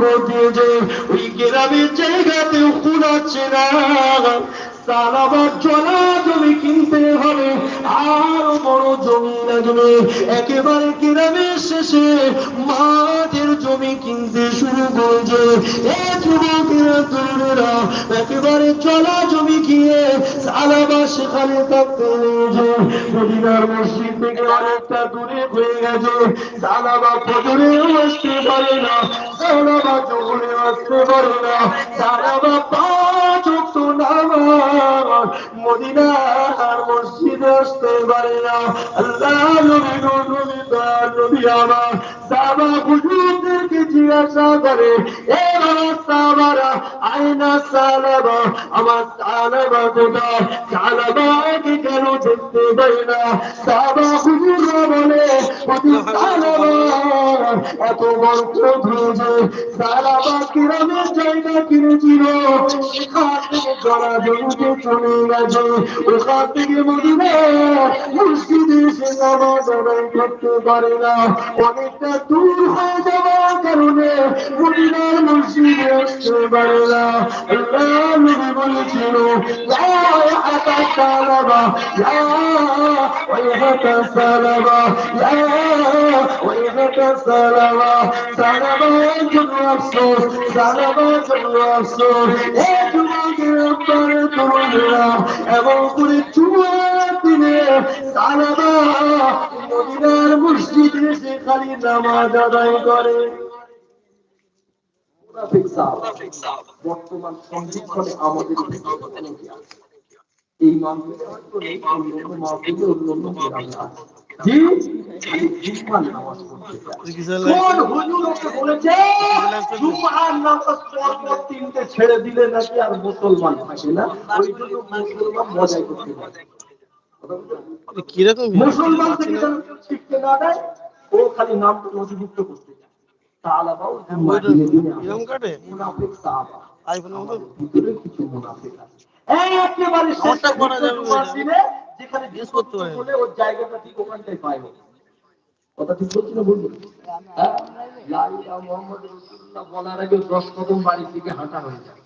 ঘটিয়েছে ওই গ্রামের জায়গাতেও কুলাচ্ছে না সালাবার জলা জমি কিনতে হবে আরো বড় জমি লাগবে একেবারে গ্রামের শেষে মাঠের জমি কিনতে শুরু করেছে এই যুবকেরা তরুণেরা একেবারে চলা জমি কিনে সালাবার সেখানে থাকতে লেগেছে মদিনার মসজিদ থেকে অনেকটা দূরে হয়ে গেছে সালাবা ফজরেও আসতে পারে না সালাবা জোহরেও আসতে পারে না সালাবা পাঁচ ওয়াক্ত নামাজ মদিনার মসজিদে আসতে পারে না আল্লাহ নবী নবী নবী আমার সাহাবা হুজুরদেরকে জিজ্ঞাসা করে এ বাবা সাহাবারা আয়না সালাবা আমার সালাবা কোথায় সালাবাকে কেন দেখতে পাই না সাহাবা হুজুররা বলে হুজুর সালাবা এত বরকত হয়েছে সালাবা কিরামের জায়গা কিনেছিল সেখান থেকে জড়া জমিতে চলে গেছে ওখান থেকে মদিনা মসজিদে এসে নামাজ আদায় করতে পারে না অনেকটা দূর হয়ে যাওয়ার কারণে মদিনার মসজিদে আসতে পারে না আল্লাহ নবী বলেছিল ইয়া হাতা সালাবা ইয়া ওয়াইহাকা সালাবা ইয়া ওয়াইহাকা সালাবা সালাবার জন্য আফসোস সালাবার জন্য আফসোস এই যুবকের ব্যাপারে তরুণেরা এবং করে জুমার দিনে সালাবা মদিনার মসজিদে এসে খালি নামাজ আদায় করে বর্তমান সংরক্ষণে আমাদের এই মাহফিলে অন্যান্য মাহফিলে অন্যান্য গ্রামে আছে জি খালি জুম্মার নামাজ পড়তে কোন হুজুর ওকে বলেছে জুম্মার নামাজ পরপর তিনটে ছেড়ে দিলে নাকি আর মুসলমান থাকে না ওই জন্য মুসলমান মজাই করতে পারে কিরকম মুসলমান থেকে শিখতে না দেয় ও খালি নামটা নথিভুক্ত করতে চায় সাহাবাও জুম্মা দিনে দিনে মুনাফিক সাহাবা আইফোনের মতো ভিতরে কিছু মুনাফিক আছে একেবারে শেষ করা যাবে জুম্মার দিনে যেখানে জিজ্ঞেস করতে বলে ওর জায়গাটা ঠিক ওখানটায় পায় কথা ঠিক বলছি না বলবো লা ইলাহা মুহাম্মাদুর রাসূলুল্লাহ বলার আগে 10 কদম বাড়ি থেকে হাঁটা হয়ে যায়